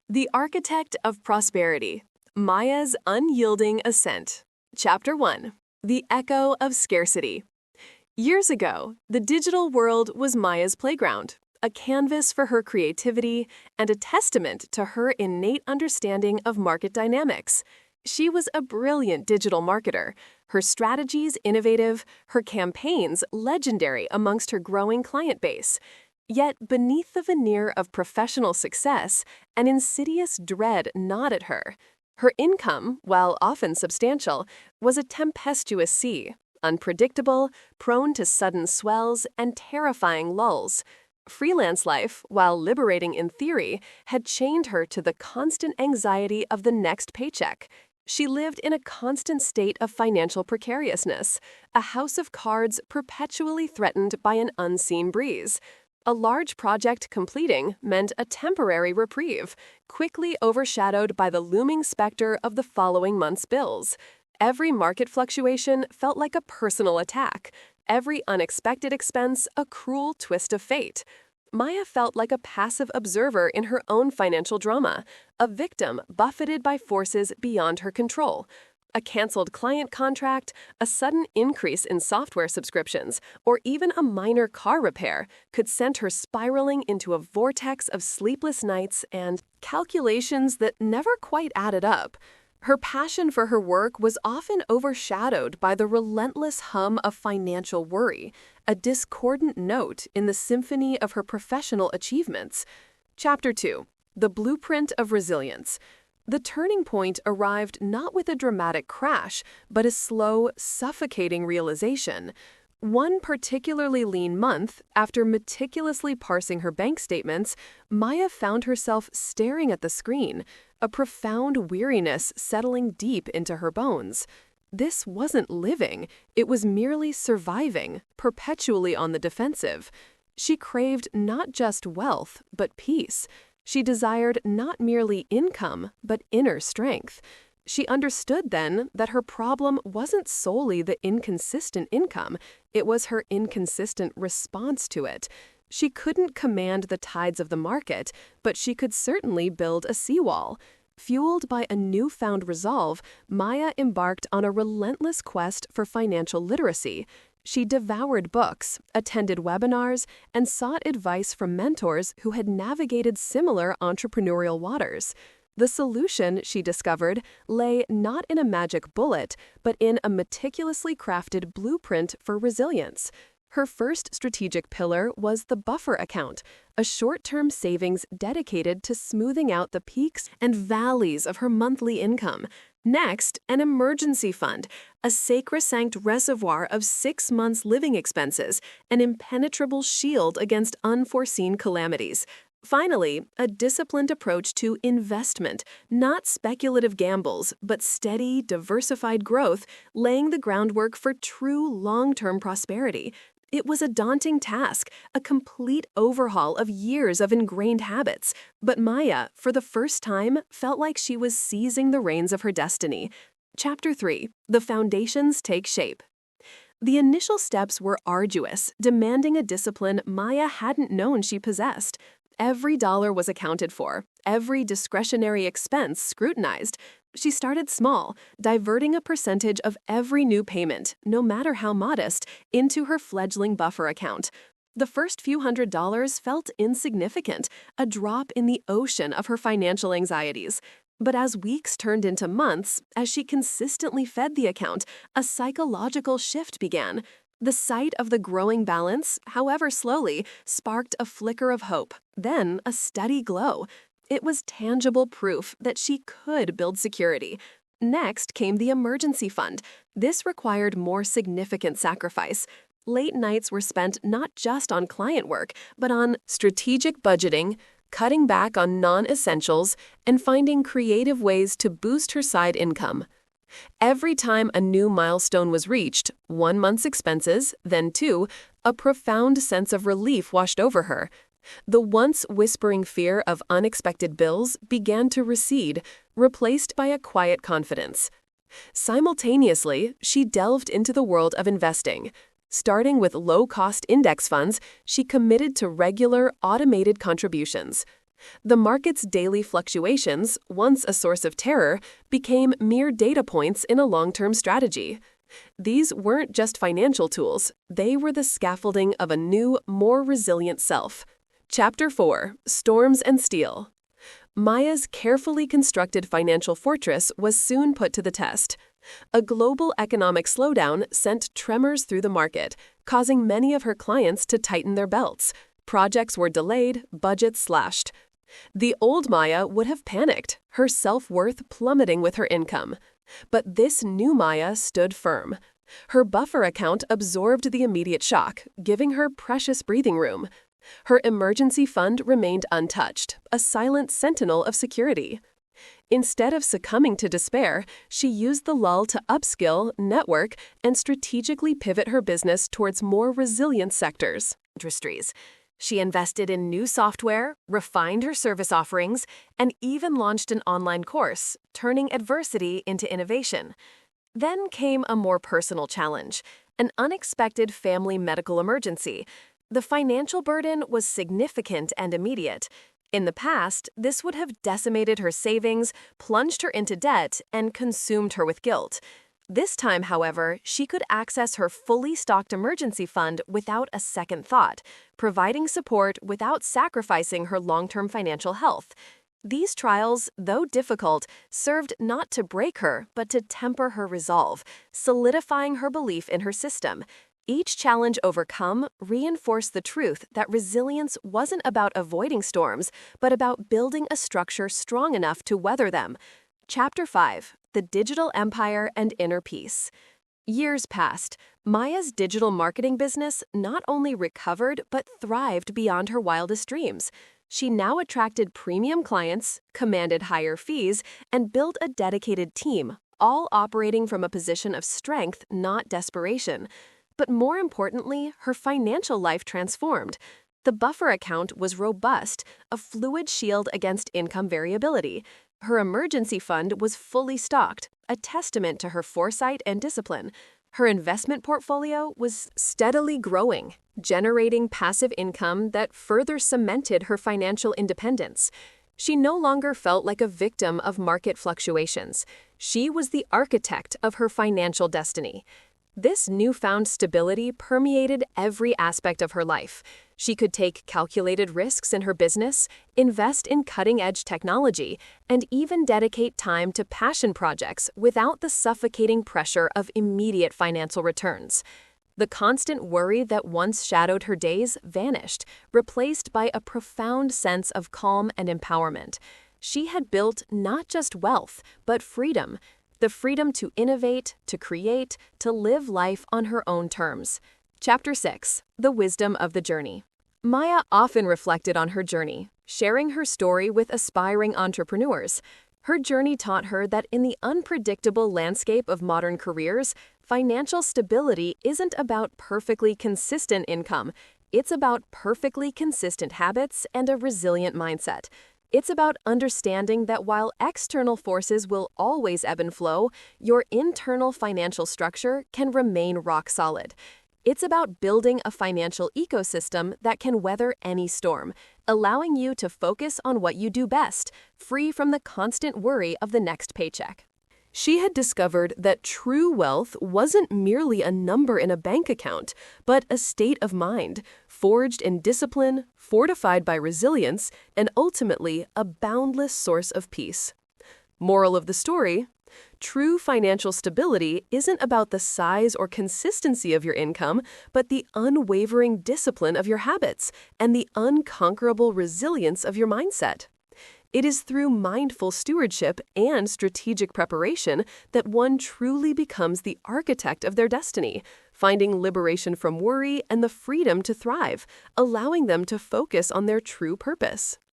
The Architect of Prosperity, Maya's Unyielding Ascent. Chapter 1. The Echo of Scarcity. Years ago, the digital world was Maya's playground, a canvas for her creativity and a testament to her innate understanding of market dynamics. She was a brilliant digital marketer, her strategies innovative, her campaigns legendary amongst her growing client base. Yet beneath the veneer of professional success, an insidious dread gnawed at her. Her income, while often substantial, was a tempestuous sea, unpredictable, prone to sudden swells and terrifying lulls. Freelance life, while liberating in theory, had chained her to the constant anxiety of the next paycheck. She lived in a constant state of financial precariousness, a house of cards perpetually threatened by an unseen breeze. A large project completing meant a temporary reprieve, quickly overshadowed by the looming specter of the following month's bills. Every market fluctuation felt like a personal attack, every unexpected expense a cruel twist of fate. Maya felt like a passive observer in her own financial drama, a victim buffeted by forces beyond her control. A canceled client contract, a sudden increase in software subscriptions, or even a minor car repair could send her spiraling into a vortex of sleepless nights and calculations that never quite added up. Her passion for her work was often overshadowed by the relentless hum of financial worry, a discordant note in the symphony of her professional achievements. Chapter 2. The Blueprint of Resilience. The turning point arrived not with a dramatic crash, but a slow, suffocating realization. One particularly lean month, after meticulously parsing her bank statements, Maya found herself staring at the screen, a profound weariness settling deep into her bones. This wasn't living, it was merely surviving, perpetually on the defensive. She craved not just wealth, but peace. She desired not merely income, but inner strength. She understood then that her problem wasn't solely the inconsistent income, it was her inconsistent response to it. She couldn't command the tides of the market, but she could certainly build a seawall. Fueled by a newfound resolve, Maya embarked on a relentless quest for financial literacy. She devoured books, attended webinars, and sought advice from mentors who had navigated similar entrepreneurial waters. The solution, she discovered, lay not in a magic bullet, but in a meticulously crafted blueprint for resilience. Her first strategic pillar was the buffer account, a short-term savings dedicated to smoothing out the peaks and valleys of her monthly income. Next, an emergency fund, a sacrosanct reservoir of 6 months' living expenses, an impenetrable shield against unforeseen calamities. Finally, a disciplined approach to investment, not speculative gambles, but steady, diversified growth, laying the groundwork for true long-term prosperity. It was a daunting task, a complete overhaul of years of ingrained habits, but Maya, for the first time, felt like she was seizing the reins of her destiny. Chapter 3. The Foundations Take Shape. The initial steps were arduous, demanding a discipline Maya hadn't known she possessed. Every dollar was accounted for, every discretionary expense scrutinized. She started small, diverting a percentage of every new payment, no matter how modest, into her fledgling buffer account. The first few $100s felt insignificant, a drop in the ocean of her financial anxieties. But as weeks turned into months, as she consistently fed the account, a psychological shift began. The sight of the growing balance, however slowly, sparked a flicker of hope, then a steady glow. It was tangible proof that she could build security. Next came the emergency fund. This required more significant sacrifice. Late nights were spent not just on client work, but on strategic budgeting, cutting back on non-essentials, and finding creative ways to boost her side income. Every time a new milestone was reached, 1 month's expenses, then 2, a profound sense of relief washed over her. The once whispering fear of unexpected bills began to recede, replaced by a quiet confidence. Simultaneously, she delved into the world of investing. Starting with low-cost index funds, she committed to regular, automated contributions. The market's daily fluctuations, once a source of terror, became mere data points in a long-term strategy. These weren't just financial tools, they were the scaffolding of a new, more resilient self. Chapter 4: Storms and Steel. Maya's carefully constructed financial fortress was soon put to the test. A global economic slowdown sent tremors through the market, causing many of her clients to tighten their belts. Projects were delayed, budgets slashed. The old Maya would have panicked, her self-worth plummeting with her income. But this new Maya stood firm. Her buffer account absorbed the immediate shock, giving her precious breathing room. Her emergency fund remained untouched, a silent sentinel of security. Instead of succumbing to despair, she used the lull to upskill, network, and strategically pivot her business towards more resilient sectors. Industries. She invested in new software, refined her service offerings, and even launched an online course, turning adversity into innovation. Then came a more personal challenge, an unexpected family medical emergency. The financial burden was significant and immediate. In the past, this would have decimated her savings, plunged her into debt, and consumed her with guilt. This time, however, she could access her fully stocked emergency fund without a second thought, providing support without sacrificing her long-term financial health. These trials, though difficult, served not to break her, but to temper her resolve, solidifying her belief in her system. Each challenge overcome reinforced the truth that resilience wasn't about avoiding storms, but about building a structure strong enough to weather them. Chapter 5: The Digital Empire and Inner Peace. Years passed. Maya's digital marketing business not only recovered but thrived beyond her wildest dreams. She now attracted premium clients, commanded higher fees, and built a dedicated team, all operating from a position of strength, not desperation. But more importantly, her financial life transformed. The buffer account was robust, a fluid shield against income variability. Her emergency fund was fully stocked, a testament to her foresight and discipline. Her investment portfolio was steadily growing, generating passive income that further cemented her financial independence. She no longer felt like a victim of market fluctuations. She was the architect of her financial destiny. This newfound stability permeated every aspect of her life. She could take calculated risks in her business, invest in cutting-edge technology, and even dedicate time to passion projects without the suffocating pressure of immediate financial returns. The constant worry that once shadowed her days vanished, replaced by a profound sense of calm and empowerment. She had built not just wealth, but freedom. The freedom to innovate, to create, to live life on her own terms. Chapter 6: The Wisdom of the Journey. Maya often reflected on her journey, sharing her story with aspiring entrepreneurs. Her journey taught her that in the unpredictable landscape of modern careers, financial stability isn't about perfectly consistent income. It's about perfectly consistent habits and a resilient mindset. It's about understanding that while external forces will always ebb and flow, your internal financial structure can remain rock solid. It's about building a financial ecosystem that can weather any storm, allowing you to focus on what you do best, free from the constant worry of the next paycheck. She had discovered that true wealth wasn't merely a number in a bank account, but a state of mind, forged in discipline, fortified by resilience, and ultimately a boundless source of peace. Moral of the story: true financial stability isn't about the size or consistency of your income, but the unwavering discipline of your habits and the unconquerable resilience of your mindset. It is through mindful stewardship and strategic preparation that one truly becomes the architect of their destiny, finding liberation from worry and the freedom to thrive, allowing them to focus on their true purpose.